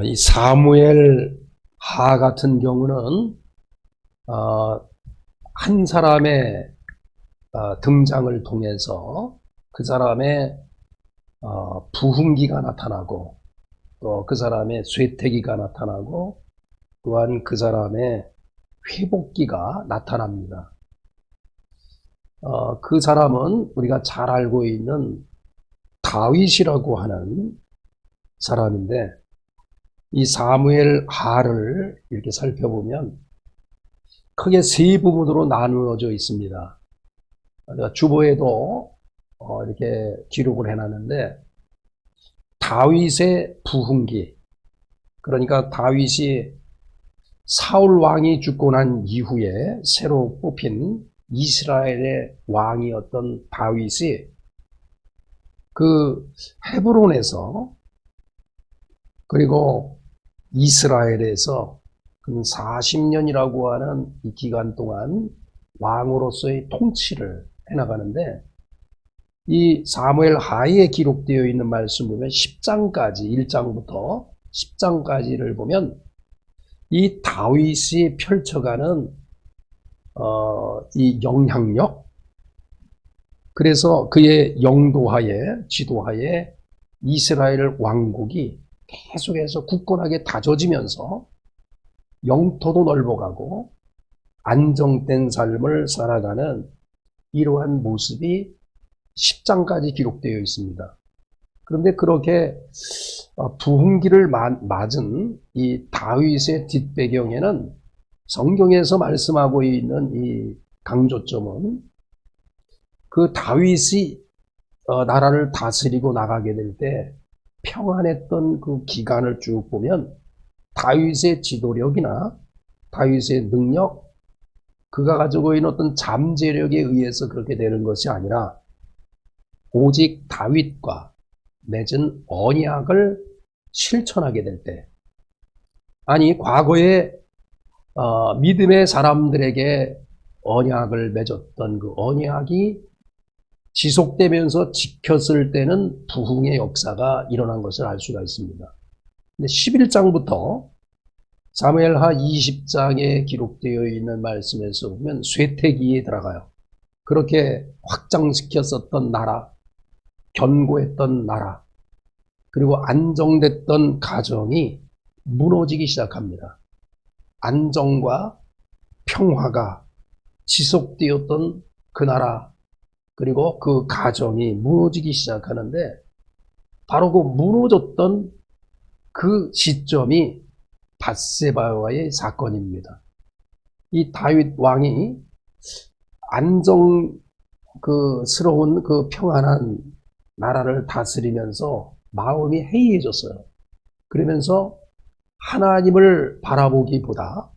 이 사무엘 하 같은 경우는 한 사람의 등장을 통해서 그 사람의 부흥기가 나타나고 또 그 사람의 쇠퇴기가 나타나고 또한 그 사람의 회복기가 나타납니다. 그 사람은 우리가 잘 알고 있는 다윗이라고 하는 사람인데, 이 사무엘 하를 이렇게 살펴보면 크게 세 부분으로 나누어져 있습니다. 주보에도 이렇게 기록을 해놨는데, 다윗의 부흥기, 그러니까 다윗이 사울 왕이 죽고 난 이후에 새로 뽑힌 이스라엘의 왕이었던 다윗이 그 헤브론에서 그리고 이스라엘에서 40년이라고 하는 이 기간 동안 왕으로서의 통치를 해나가는데, 이 사무엘 하에 기록되어 있는 말씀 보면 10장까지, 1장부터 10장까지를 보면 이 다윗이 펼쳐가는 이 영향력, 그래서 그의 영도하에, 지도하에 이스라엘 왕국이 계속해서 굳건하게 다져지면서 영토도 넓어가고 안정된 삶을 살아가는 이러한 모습이 10장까지 기록되어 있습니다. 그런데 그렇게 부흥기를 맞은 이 다윗의 뒷배경에는 성경에서 말씀하고 있는 이 강조점은 그 다윗이 나라를 다스리고 나가게 될 때 평안했던 그 기간을 쭉 보면 다윗의 지도력이나 다윗의 능력, 그가 가지고 있는 어떤 잠재력에 의해서 그렇게 되는 것이 아니라 오직 다윗과 맺은 언약을 실천하게 될 때, 아니 과거에 믿음의 사람들에게 언약을 맺었던 그 언약이 지속되면서 지켰을 때는 부흥의 역사가 일어난 것을 알 수가 있습니다. 근데 11장부터 사무엘하 20장에 기록되어 있는 말씀에서 보면 쇠퇴기에 들어가요. 그렇게 확장시켰었던 나라, 견고했던 나라, 그리고 안정됐던 가정이 무너지기 시작합니다. 안정과 평화가 지속되었던 그 나라, 그리고 그 가정이 무너지기 시작하는데, 바로 그 무너졌던 그 시점이 밧세바와의 사건입니다. 이 다윗 왕이 안정스러운 그 평안한 나라를 다스리면서 마음이 해이해졌어요. 그러면서 하나님을 바라보기보다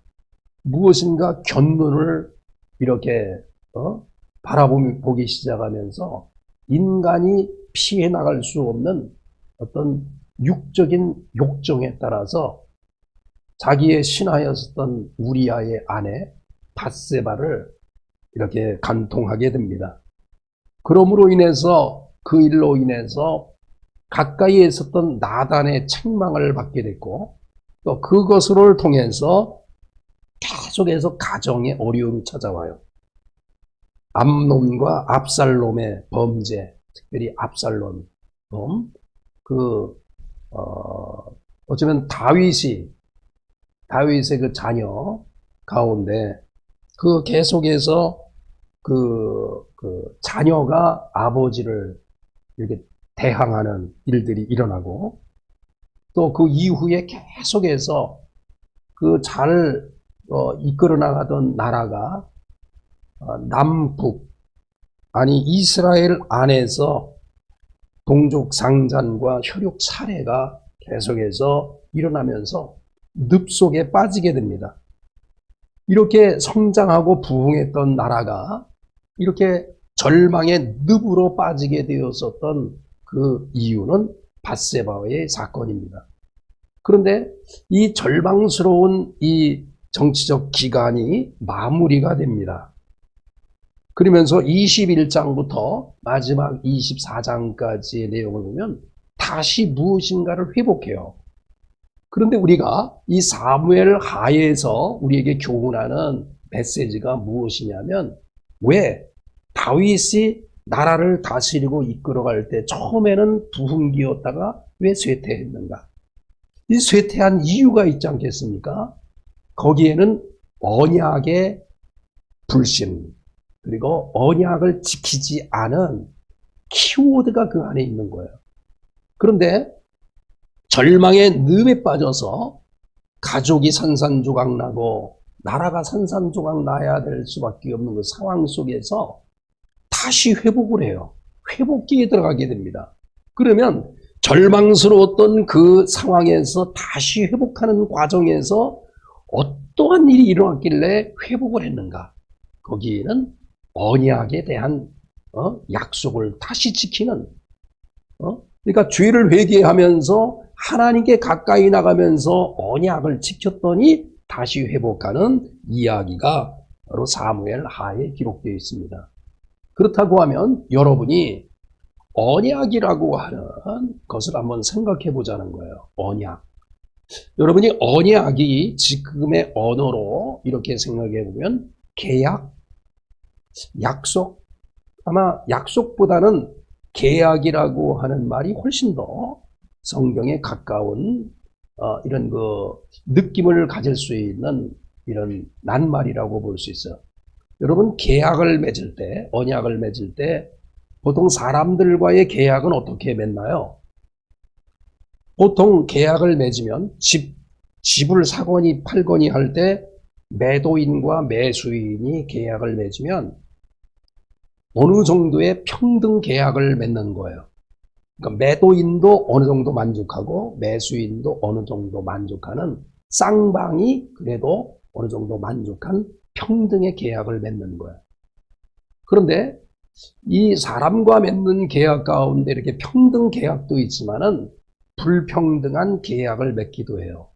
무엇인가 견눈을 이렇게 바라보기 시작하면서 인간이 피해 나갈 수 없는 어떤 육적인 욕정에 따라서 자기의 신하였던 우리아의 아내 밧세바를 이렇게 간통하게 됩니다. 그러므로 인해서 그 일로 인해서 가까이에 있었던 나단의 책망을 받게 됐고, 또 그것을 통해서 계속해서 가정에 어려움이 찾아와요. 암논과 압살롬의 범죄, 특별히 압살롬, 어쩌면 다윗의 그 자녀 가운데 그 계속해서 그 자녀가 아버지를 이렇게 대항하는 일들이 일어나고, 또 그 이후에 계속해서 그 잘 이끌어 나가던 나라가 남북, 아니 이스라엘 안에서 동족 상잔과 혈육 살해가 계속해서 일어나면서 늪 속에 빠지게 됩니다. 이렇게 성장하고 부흥했던 나라가 이렇게 절망의 늪으로 빠지게 되었었던 그 이유는 밧세바의 사건입니다. 그런데 이 절망스러운 이 정치적 기간이 마무리가 됩니다. 그러면서 21장부터 마지막 24장까지의 내용을 보면 다시 무엇인가를 회복해요. 그런데 우리가 이 사무엘 하에서 우리에게 교훈하는 메시지가 무엇이냐면, 왜 다윗이 나라를 다스리고 이끌어갈 때 처음에는 부흥기였다가 왜 쇠퇴했는가? 이 쇠퇴한 이유가 있지 않겠습니까? 거기에는 언약의 불신, 그리고 언약을 지키지 않은 키워드가 그 안에 있는 거예요. 그런데 절망의 늪에 빠져서 가족이 산산조각 나고 나라가 산산조각 나야 될 수밖에 없는 그 상황 속에서 다시 회복을 해요. 회복기에 들어가게 됩니다. 그러면 절망스러웠던 그 상황에서 다시 회복하는 과정에서 어떠한 일이 일어났길래 회복을 했는가? 거기에는 언약에 대한 약속을 다시 지키는, 그러니까 죄를 회개하면서 하나님께 가까이 나가면서 언약을 지켰더니 다시 회복하는 이야기가 바로 사무엘 하에 기록되어 있습니다. 그렇다고 하면 여러분이 언약이라고 하는 것을 한번 생각해 보자는 거예요. 언약. 여러분이 언약이 지금의 언어로 이렇게 생각해 보면 계약, 약속, 아마 약속보다는 계약이라고 하는 말이 훨씬 더 성경에 가까운 이런 그 느낌을 가질 수 있는 이런 낱말이라고 볼 수 있어요. 여러분, 계약을 맺을 때, 언약을 맺을 때 보통 사람들과의 계약은 어떻게 맺나요? 보통 계약을 맺으면 집을 사거니 팔거니 할 때 매도인과 매수인이 계약을 맺으면 어느 정도의 평등 계약을 맺는 거예요. 그러니까 매도인도 어느 정도 만족하고 매수인도 어느 정도 만족하는, 쌍방이 그래도 어느 정도 만족한 평등의 계약을 맺는 거예요. 그런데 이 사람과 맺는 계약 가운데 이렇게 평등 계약도 있지만은 불평등한 계약을 맺기도 해요.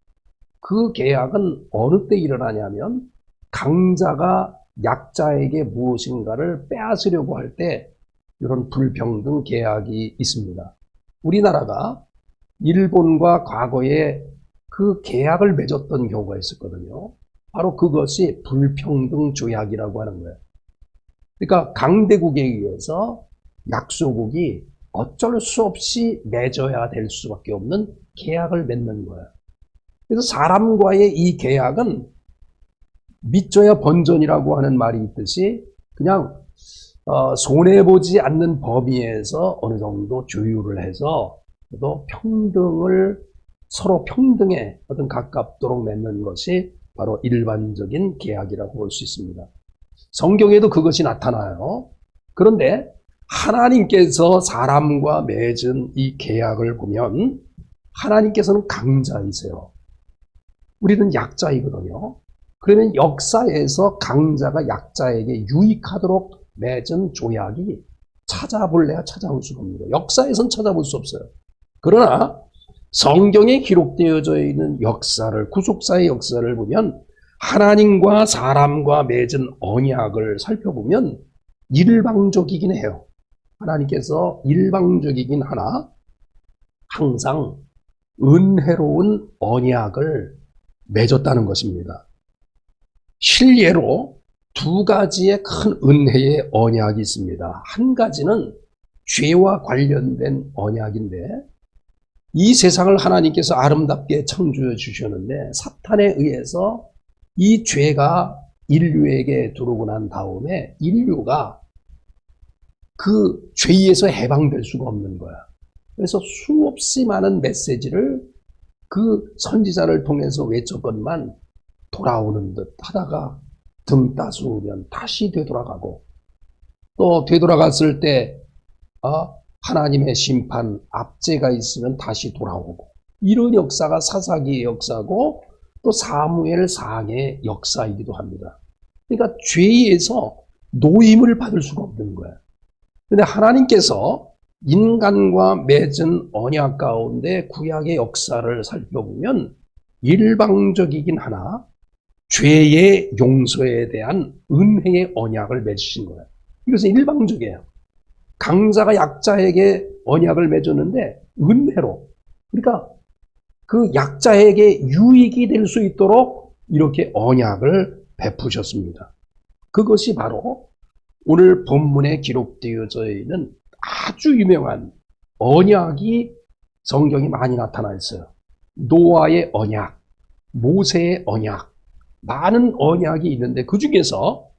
그 계약은 어느 때 일어나냐면 강자가 약자에게 무엇인가를 빼앗으려고 할 때 이런 불평등 계약이 있습니다. 우리나라가 일본과 과거에 그 계약을 맺었던 경우가 있었거든요. 바로 그것이 불평등 조약이라고 하는 거예요. 그러니까 강대국에 의해서 약소국이 어쩔 수 없이 맺어야 될 수밖에 없는 계약을 맺는 거예요. 그래서 사람과의 이 계약은 믿져야 번전이라고 하는 말이 있듯이 그냥 손해보지 않는 범위에서 어느 정도 조율을 해서 또 평등을, 서로 평등에 어떤 가깝도록 맺는 것이 바로 일반적인 계약이라고 볼 수 있습니다. 성경에도 그것이 나타나요. 그런데 하나님께서 사람과 맺은 이 계약을 보면 하나님께서는 강자이세요. 우리는 약자이거든요. 그러면 역사에서 강자가 약자에게 유익하도록 맺은 조약이 찾아볼래야 찾아올 수가 없습니다. 역사에선 찾아볼 수 없어요. 그러나 성경에 기록되어져 있는 역사를, 구속사의 역사를 보면 하나님과 사람과 맺은 언약을 살펴보면 일방적이긴 해요. 하나님께서 일방적이긴 하나 항상 은혜로운 언약을 맺었다는 것입니다. 실례로 두 가지의 큰 은혜의 언약이 있습니다. 한 가지는 죄와 관련된 언약인데, 이 세상을 하나님께서 아름답게 창조해 주셨는데 사탄에 의해서 이 죄가 인류에게 들어오고 난 다음에 인류가 그 죄에서 해방될 수가 없는 거야. 그래서 수없이 많은 메시지를 그 선지자를 통해서 외쳤건만 돌아오는 듯 하다가 등 따스우면 다시 되돌아가고, 또 되돌아갔을 때 하나님의 심판, 압제가 있으면 다시 돌아오고, 이런 역사가 사사기의 역사고 또 사무엘 상의 역사이기도 합니다. 그러니까 죄에서 노임을 받을 수가 없는 거예요. 그런데 하나님께서 인간과 맺은 언약 가운데 구약의 역사를 살펴보면 일방적이긴 하나 죄의 용서에 대한 은혜의 언약을 맺으신 거예요. 이것은 일방적이에요. 강자가 약자에게 언약을 맺었는데 은혜로, 그러니까 그 약자에게 유익이 될 수 있도록 이렇게 언약을 베푸셨습니다. 그것이 바로 오늘 본문에 기록되어져 있는 아주 유명한 언약이 성경이 많이 나타나 있어요. 노아의 언약, 모세의 언약, 많은 언약이 있는데 그 중에서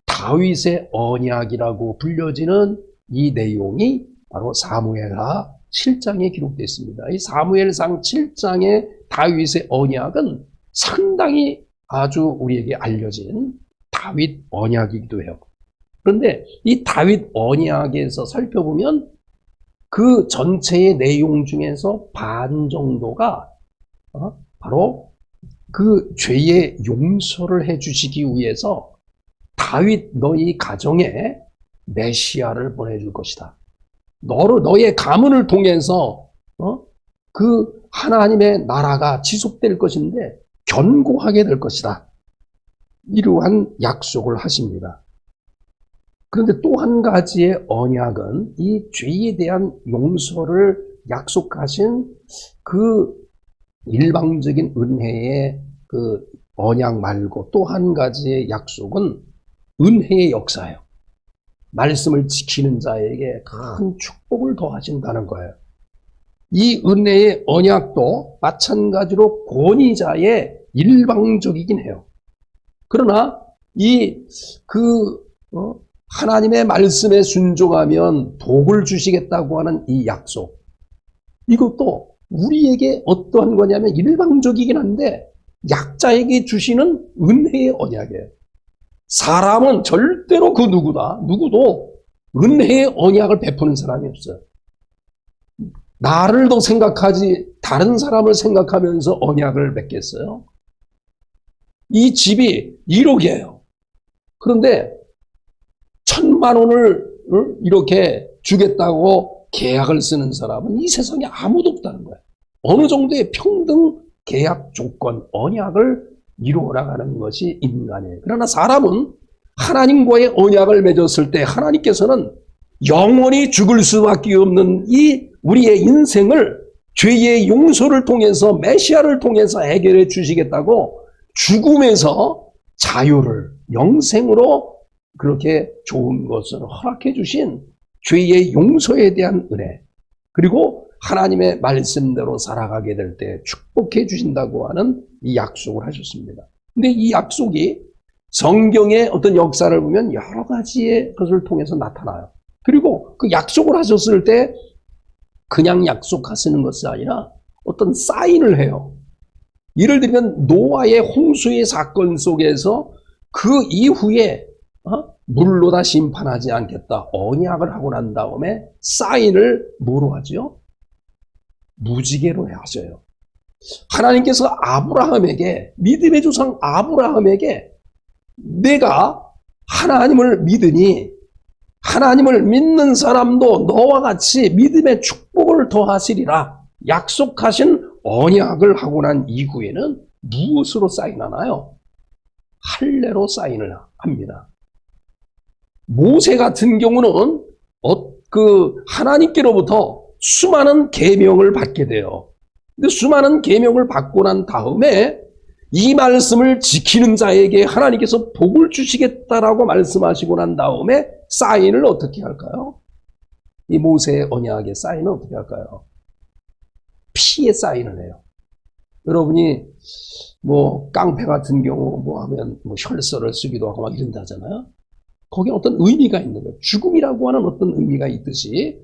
다윗의 언약이라고 불려지는 이 내용이 바로 사무엘하 7장에 기록되어 있습니다. 이 사무엘상 7장의 다윗의 언약은 상당히 아주 우리에게 알려진 다윗 언약이기도 해요. 그런데 이 다윗 언약에서 살펴보면 그 전체의 내용 중에서 반 정도가 바로 그 죄의 용서를 해주시기 위해서 다윗 너희 가정에 메시아를 보내줄 것이다. 너의 가문을 통해서 그 하나님의 나라가 지속될 것인데 견고하게 될 것이다. 이러한 약속을 하십니다. 그런데 또 한 가지의 언약은 이 죄에 대한 용서를 약속하신 그 일방적인 은혜의 그 언약 말고 또 한 가지의 약속은 은혜의 역사예요. 말씀을 지키는 자에게 큰 축복을 더하신다는 거예요. 이 은혜의 언약도 마찬가지로 권위자의 일방적이긴 해요. 그러나 하나님의 말씀에 순종하면 복을 주시겠다고 하는 이 약속, 이것도 우리에게 어떠한 거냐면 일방적이긴 한데 약자에게 주시는 은혜의 언약이에요. 사람은 절대로 그 누구도 은혜의 언약을 베푸는 사람이 없어요. 나를 더 생각하지 다른 사람을 생각하면서 언약을 맺겠어요? 이 집이 1억이에요. 그런데 1,000만 원을 이렇게 주겠다고 계약을 쓰는 사람은 이 세상에 아무도 없다는 거예요. 어느 정도의 평등 계약 조건, 언약을 이루어 나가는 것이 인간이에요. 그러나 사람은 하나님과의 언약을 맺었을 때 하나님께서는 영원히 죽을 수밖에 없는 이 우리의 인생을 죄의 용서를 통해서 메시아를 통해서 해결해 주시겠다고 죽음에서 자유를 영생으로 그렇게 좋은 것을 허락해 주신 죄의 용서에 대한 은혜, 그리고 하나님의 말씀대로 살아가게 될 때 축복해 주신다고 하는 이 약속을 하셨습니다. 근데 이 약속이 성경의 어떤 역사를 보면 여러 가지의 것을 통해서 나타나요. 그리고 그 약속을 하셨을 때 그냥 약속하시는 것이 아니라 어떤 사인을 해요. 예를 들면 노아의 홍수의 사건 속에서 그 이후에 물로 다 심판하지 않겠다 언약을 하고 난 다음에 사인을 뭐로 하죠? 무지개로 하셔요. 하나님께서 아브라함에게, 믿음의 조상 아브라함에게 내가 하나님을 믿으니 하나님을 믿는 사람도 너와 같이 믿음의 축복을 더하시리라 약속하신 언약을 하고 난 이후에는 무엇으로 사인하나요? 할례로 사인을 합니다. 모세 같은 경우는 하나님께로부터 수많은 계명을 받게 돼요. 근데 수많은 계명을 받고 난 다음에 이 말씀을 지키는 자에게 하나님께서 복을 주시겠다라고 말씀하시고 난 다음에 사인을 어떻게 할까요? 이 모세의 언약의 사인은 어떻게 할까요? 피의 사인을 해요. 여러분이 깡패 같은 경우 하면 혈서를 쓰기도 하고 막 이런다잖아요. 거기에 어떤 의미가 있는 거예요. 죽음이라고 하는 어떤 의미가 있듯이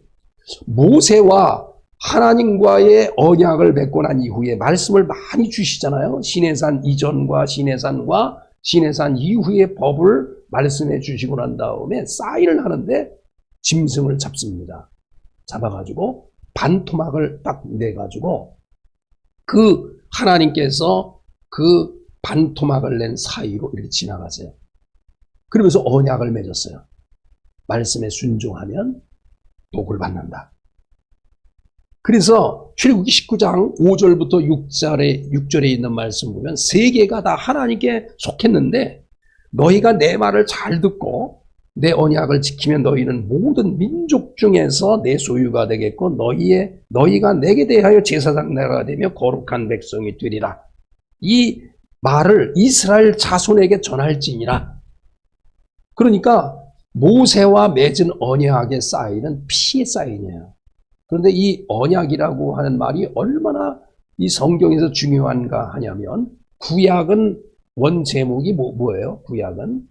모세와 하나님과의 언약을 맺고 난 이후에 말씀을 많이 주시잖아요. 시내산 이전과 시내산과 시내산 이후의 법을 말씀해 주시고 난 다음에 사인을 하는데 짐승을 잡습니다. 잡아가지고 반토막을 딱 내가지고 그 하나님께서 그 반토막을 낸 사이로 이렇게 지나가세요. 그러면서 언약을 맺었어요. 말씀에 순종하면 복을 받는다. 그래서 출애굽기 19장 5절부터 6절에 있는 말씀 보면 세계가 다 하나님께 속했는데 너희가 내 말을 잘 듣고 내 언약을 지키면 너희는 모든 민족 중에서 내 소유가 되겠고 너희가 내게 대하여 제사장 나라가 되며 거룩한 백성이 되리라. 이 말을 이스라엘 자손에게 전할지니라. 그러니까 모세와 맺은 언약의 사인은 피의 사인이에요. 그런데 이 언약이라고 하는 말이 얼마나 이 성경에서 중요한가 하냐면, 구약은 원 제목이 뭐예요? 구약은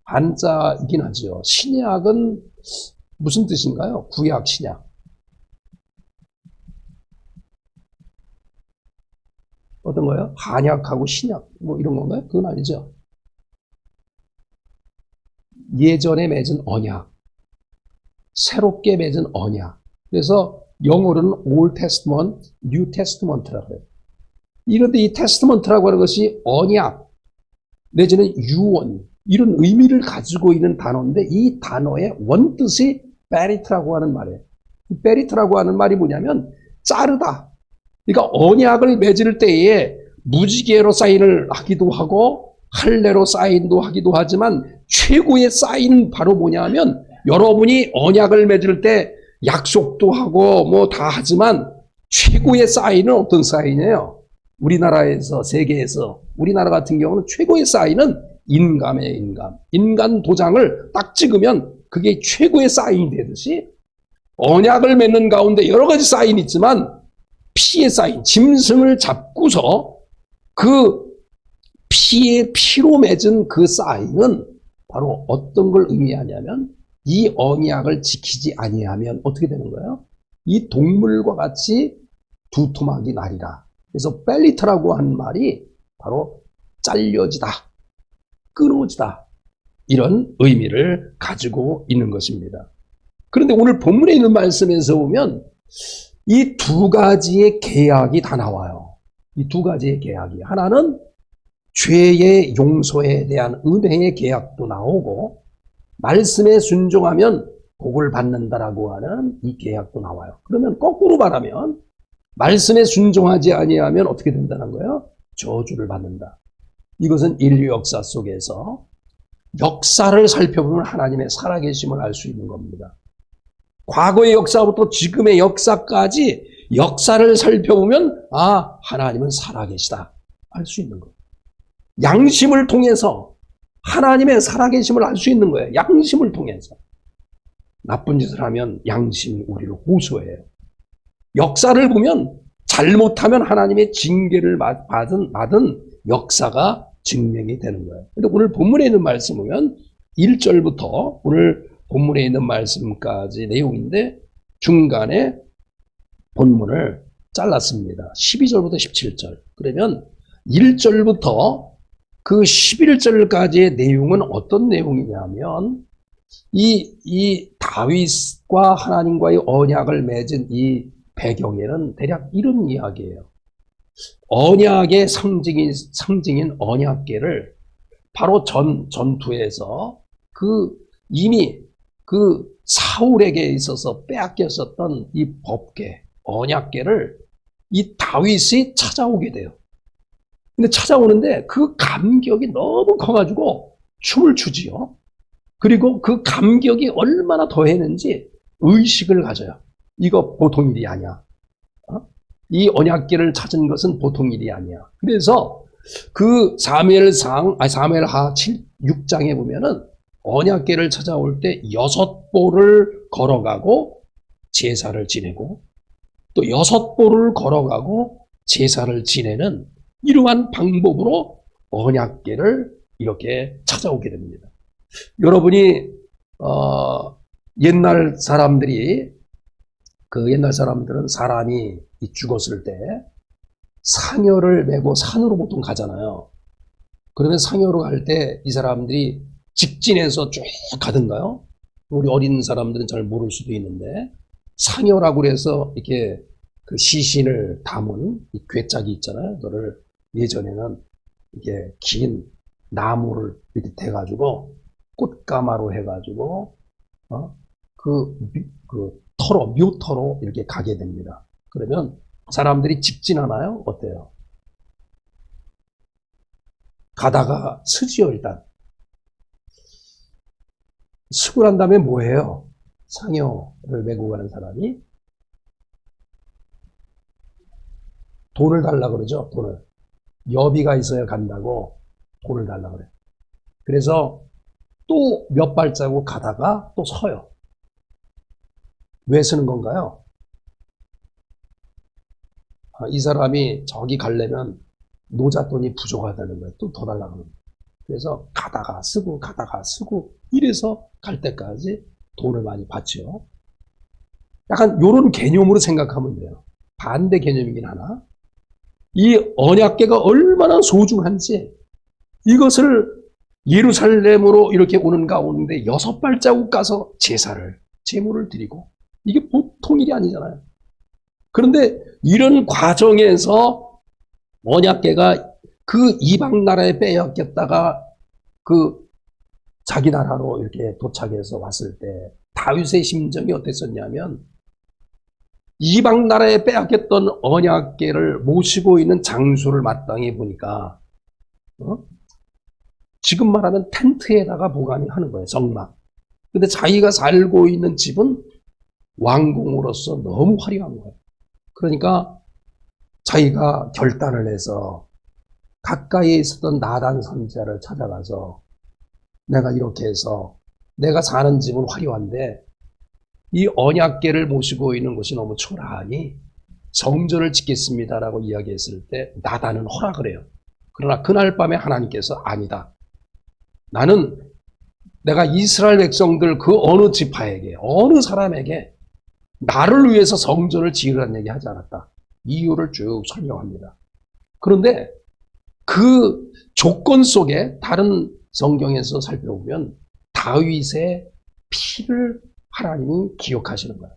한자이긴 하죠. 신약은 무슨 뜻인가요? 구약, 신약. 어떤 거예요? 한약하고 신약 뭐 이런 건가요? 그건 아니죠. 예전에 맺은 언약, 새롭게 맺은 언약. 그래서 영어로는 Old Testament, New Testament라고 해요. 이런데 이 테스트먼트라고 하는 것이 언약 내지는 유언, 이런 의미를 가지고 있는 단어인데, 이 단어의 원뜻이 베리트라고 하는 말이에요. 베리트라고 하는 말이 뭐냐면 자르다. 그러니까 언약을 맺을 때에 무지개로 사인을 하기도 하고 할례로 사인도 하기도 하지만, 최고의 사인 바로 뭐냐면, 여러분이 언약을 맺을 때 약속도 하고 뭐 다 하지만 최고의 사인은 어떤 사인이에요? 우리나라에서, 세계에서 우리나라 같은 경우는 최고의 사인은 인감이에요. 인감 도장을 딱 찍으면 그게 최고의 사인이 되듯이, 언약을 맺는 가운데 여러 가지 사인이 있지만 피의 사인, 짐승을 잡고서 그 피로 맺은 그 사인은 바로 어떤 걸 의미하냐면, 이 언약을 지키지 아니하면 어떻게 되는 거예요? 이 동물과 같이 두토막이 나리라. 그래서 벨리트라고 하는 말이 바로 잘려지다, 끊어지다, 이런 의미를 가지고 있는 것입니다. 그런데 오늘 본문에 있는 말씀에서 보면 이 두 가지의 계약이 다 나와요. 이 두 가지의 계약이, 하나는 죄의 용서에 대한 은혜의 계약도 나오고, 말씀에 순종하면 복을 받는다라고 하는 이 계약도 나와요. 그러면 거꾸로 말하면, 말씀에 순종하지 아니하면 어떻게 된다는 거예요? 저주를 받는다. 이것은 인류 역사 속에서 역사를 살펴보면 하나님의 살아계심을 알 수 있는 겁니다. 과거의 역사부터 지금의 역사까지 역사를 살펴보면, 아, 하나님은 살아계시다 알 수 있는 거예요. 양심을 통해서 하나님의 살아계심을 알 수 있는 거예요. 양심을 통해서. 나쁜 짓을 하면 양심이 우리를 호소해요. 역사를 보면 잘못하면 하나님의 징계를 받은 역사가 증명이 되는 거예요. 근데 오늘 본문에 있는 말씀 보면 1절부터 오늘 본문에 있는 말씀까지 내용인데, 중간에 본문을 잘랐습니다. 12절부터 17절. 그러면 1절부터 그 11절까지의 내용은 어떤 내용이냐면, 이 다윗과 하나님과의 언약을 맺은 이 배경에는 대략 이런 이야기예요. 언약의 상징인 언약궤를 바로 전투에서 이미 사울에게 있어서 빼앗겼었던 이 법궤, 언약궤를 이 다윗이 찾아오게 돼요. 근데 찾아오는데 그 감격이 너무 커가지고 춤을 추지요. 그리고 그 감격이 얼마나 더했는지 의식을 가져요. 이거 보통 일이 아니야. 이 언약궤를 찾은 것은 보통 일이 아니야. 그래서 그 사무엘하 6장에 보면은 언약궤를 찾아올 때 6보를 걸어가고 제사를 지내고, 또 6보를 걸어가고 제사를 지내는 이러한 방법으로 언약궤를 이렇게 찾아오게 됩니다. 여러분이 옛날 사람들은 사람이 죽었을 때 상여를 메고 산으로 보통 가잖아요. 그러면 상여로 갈 때 이 사람들이 직진해서 쭉 가든가요? 우리 어린 사람들은 잘 모를 수도 있는데, 상여라고 그래서 이렇게 그 시신을 담은 이 궤짝이 있잖아요. 그거를 예전에는 이게 긴 나무를 이렇게 대가지고 꽃가마로 해가지고 묘터로 이렇게 가게 됩니다. 그러면 사람들이 직진하나요? 어때요? 가다가 서지요, 일단. 쓰고 난 다음에 뭐예요? 상여를 메고 가는 사람이 돈을 달라 그러죠. 돈을. 여비가 있어야 간다고 돈을 달라 그래요. 그래서 또 몇 발자국 가다가 또 서요. 왜 쓰는 건가요? 이 사람이 저기 가려면 노잣돈이 부족하다는 거예요. 또 더 달라고 합니다. 그래서 가다가 쓰고 가다가 쓰고 이래서 갈 때까지 돈을 많이 받죠. 약간 이런 개념으로 생각하면 돼요. 반대 개념이긴 하나 이 언약궤가 얼마나 소중한지 이것을 예루살렘으로 이렇게 오는 가운데 6발자국 가서 제물을 드리고 이게 보통 일이 아니잖아요. 그런데 이런 과정에서 언약궤가 그 이방 나라에 빼앗겼다가 그 자기 나라로 이렇게 도착해서 왔을 때 다윗의 심정이 어땠었냐면 이방 나라에 빼앗겼던 언약궤를 모시고 있는 장소를 마땅히 보니까 지금 말하면 텐트에다가 보관이 하는 거예요. 성막. 근데 자기가 살고 있는 집은 왕궁으로서 너무 화려한 거예요. 그러니까 자기가 결단을 해서 가까이에 있었던 나단 선지자를 찾아가서 내가 이렇게 해서 내가 사는 집은 화려한데 이 언약궤를 모시고 있는 곳이 너무 초라하니 성전을 짓겠습니다라고 이야기했을 때 나단은 허락을 해요. 그러나 그날 밤에 하나님께서 아니다. 나는 내가 이스라엘 백성들 그 어느 지파에게 어느 사람에게 나를 위해서 성전을 지으라는 얘기 하지 않았다. 이유를 쭉 설명합니다. 그런데 그 조건 속에 다른 성경에서 살펴보면 다윗의 피를 하나님이 기억하시는 거예요.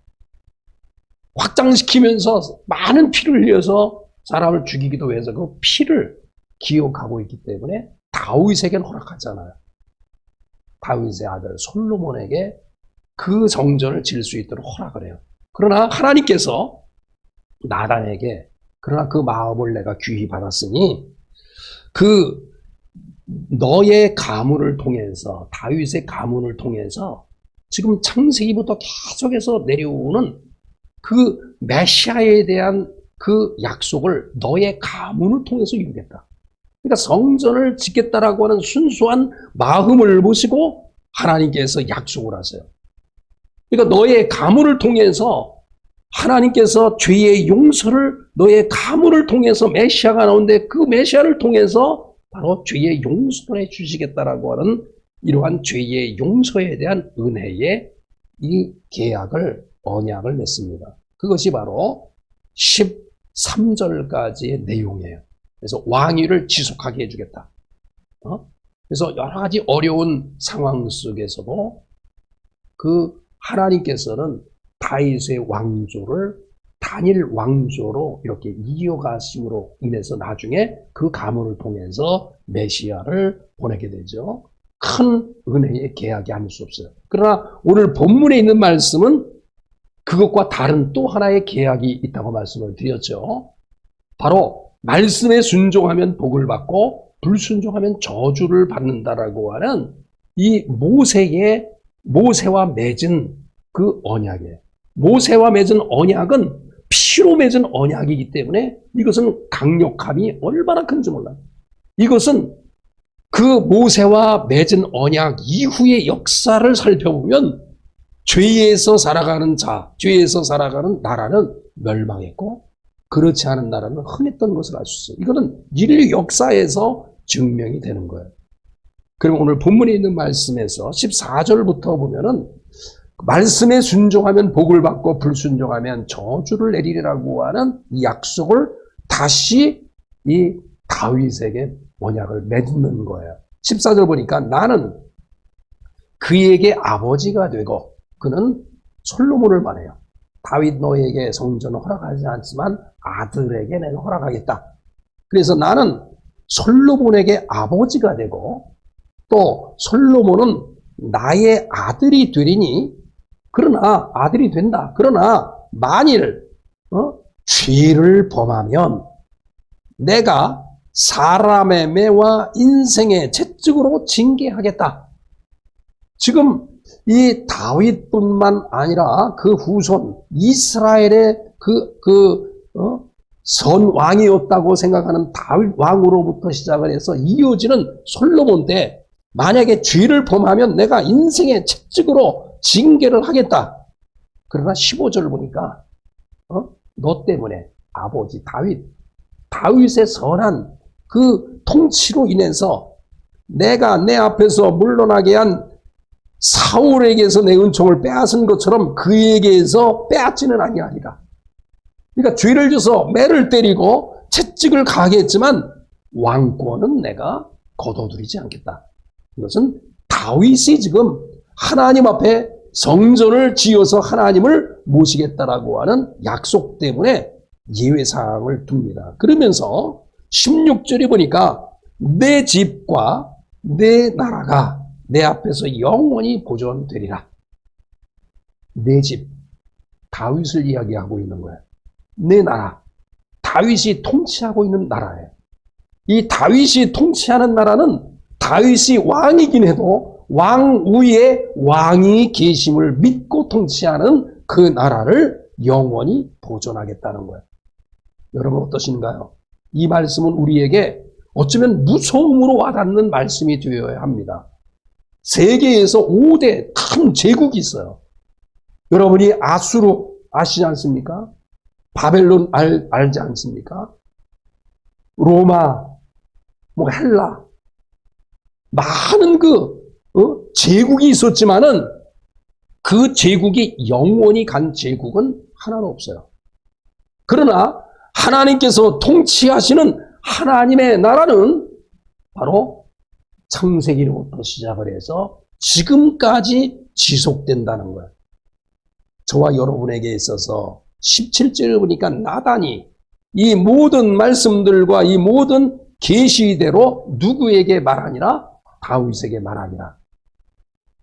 확장시키면서 많은 피를 흘려서 사람을 죽이기도 해서 그 피를 기억하고 있기 때문에 다윗에게는 허락하잖아요. 다윗의 아들 솔로몬에게 그 성전을 지을 수 있도록 허락을 해요. 그러나 하나님께서 나단에게 그러나 그 마음을 내가 귀히 받았으니 그 너의 가문을 통해서 다윗의 가문을 통해서 지금 창세기부터 계속해서 내려오는 그 메시아에 대한 그 약속을 너의 가문을 통해서 이루겠다. 그러니까 성전을 짓겠다라고 하는 순수한 마음을 보시고 하나님께서 약속을 하세요. 그러니까 너의 가문을 통해서 하나님께서 죄의 용서를 너의 가문을 통해서 메시아가 나오는데 그 메시아를 통해서 바로 죄의 용서를 해주시겠다라고 하는 이러한 죄의 용서에 대한 은혜의 이 계약을 언약을 맺습니다. 그것이 바로 13절까지의 내용이에요. 그래서 왕위를 지속하게 해주겠다. 그래서 여러 가지 어려운 상황 속에서도 그 하나님께서는 다윗의 왕조를 단일 왕조로 이렇게 이어가심으로 인해서 나중에 그 가문을 통해서 메시아를 보내게 되죠. 큰 은혜의 계약이 아닐 수 없어요. 그러나 오늘 본문에 있는 말씀은 그것과 다른 또 하나의 계약이 있다고 말씀을 드렸죠. 바로 말씀에 순종하면 복을 받고 불순종하면 저주를 받는다라고 하는 이 모세와 맺은 그 언약이에요. 모세와 맺은 언약은 피로 맺은 언약이기 때문에 이것은 강력함이 얼마나 큰지 몰라요. 이것은 그 모세와 맺은 언약 이후의 역사를 살펴보면 죄에서 살아가는 죄에서 살아가는 나라는 멸망했고 그렇지 않은 나라는 흥했던 것을 알 수 있어요. 이거는 인류 역사에서 증명이 되는 거예요. 그럼 오늘 본문에 있는 말씀에서 14절부터 보면은 말씀에 순종하면 복을 받고 불순종하면 저주를 내리리라고 하는 이 약속을 다시 이 다윗에게 언약을 맺는 거예요. 14절 보니까 나는 그에게 아버지가 되고 그는 솔로몬을 말해요. 다윗 너에게 성전을 허락하지 않지만 아들에게 내가 허락하겠다. 그래서 나는 솔로몬에게 아버지가 되고 또 솔로몬은 나의 아들이 되리니 그러나 아들이 된다. 그러나 만일 죄를 범하면 내가 사람의 매와 인생의 채찍으로 징계하겠다. 지금 이 다윗뿐만 아니라 그 후손 이스라엘의 선 왕이었다고 생각하는 다윗 왕으로부터 시작을 해서 이어지는 솔로몬 때 만약에 죄를 범하면 내가 인생의 채찍으로 징계를 하겠다. 그러나 15절을 보니까 너 때문에 아버지 다윗의 선한 그 통치로 인해서 내가 내 앞에서 물러나게 한 사울에게서 내 은총을 빼앗은 것처럼 그에게서 빼앗지는 아니하리라. 그러니까 죄를 져서 매를 때리고 채찍을 가게 했지만 왕권은 내가 거둬들이지 않겠다. 이것은 다윗이 지금 하나님 앞에 성전을 지어서 하나님을 모시겠다라고 하는 약속 때문에 예외사항을 둡니다. 그러면서 16절에 보니까 내 집과 내 나라가 내 앞에서 영원히 보존되리라. 내 집, 다윗을 이야기하고 있는 거예요. 내 나라, 다윗이 통치하고 있는 나라예요. 이 다윗이 통치하는 나라는 다윗이 왕이긴 해도 왕 위에 왕이 계심을 믿고 통치하는 그 나라를 영원히 보존하겠다는 거예요. 여러분 어떠신가요? 이 말씀은 우리에게 어쩌면 무서움으로 와닿는 말씀이 되어야 합니다. 세계에서 5대 큰 제국이 있어요. 여러분이 아수르 아시지 않습니까? 바벨론 알지 않습니까? 로마, 헬라, 많은 제국이 있었지만은 그 제국이 영원히 간 제국은 하나는 없어요. 그러나 하나님께서 통치하시는 하나님의 나라는 바로 창세기로부터 시작을 해서 지금까지 지속된다는 거예요. 저와 여러분에게 있어서 17절을 보니까 나단이 이 모든 말씀들과 이 모든 계시대로 누구에게 말하니라? 다윗에게 말하니라.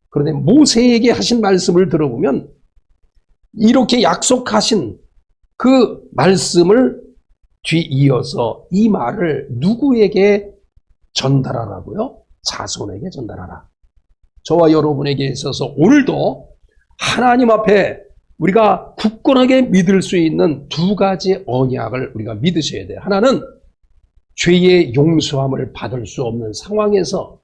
그런데 모세에게 하신 말씀을 들어보면 이렇게 약속하신 그 말씀을 뒤이어서 이 말을 누구에게 전달하라고요? 자손에게 전달하라. 저와 여러분에게 있어서 오늘도 하나님 앞에 우리가 굳건하게 믿을 수 있는 두 가지 언약을 우리가 믿으셔야 돼요. 하나는 죄의 용서함을 받을 수 없는 상황에서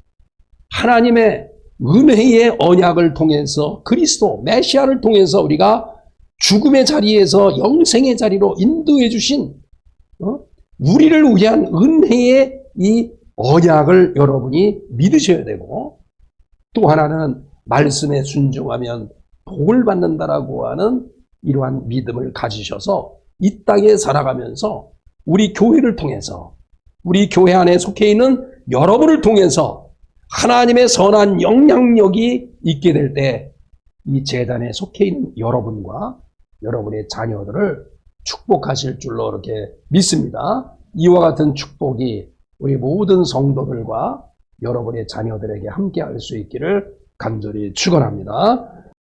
하나님의 은혜의 언약을 통해서 그리스도 메시아를 통해서 우리가 죽음의 자리에서 영생의 자리로 인도해 주신 우리를 위한 은혜의 이 언약을 여러분이 믿으셔야 되고, 또 하나는 말씀에 순종하면 복을 받는다라고 하는 이러한 믿음을 가지셔서 이 땅에 살아가면서 우리 교회를 통해서, 우리 교회 안에 속해 있는 여러분을 통해서 하나님의 선한 영향력이 있게 될 때 이 제단에 속해 있는 여러분과 여러분의 자녀들을 축복하실 줄로 이렇게 믿습니다. 이와 같은 축복이 우리 모든 성도들과 여러분의 자녀들에게 함께 할 수 있기를 간절히 축원합니다.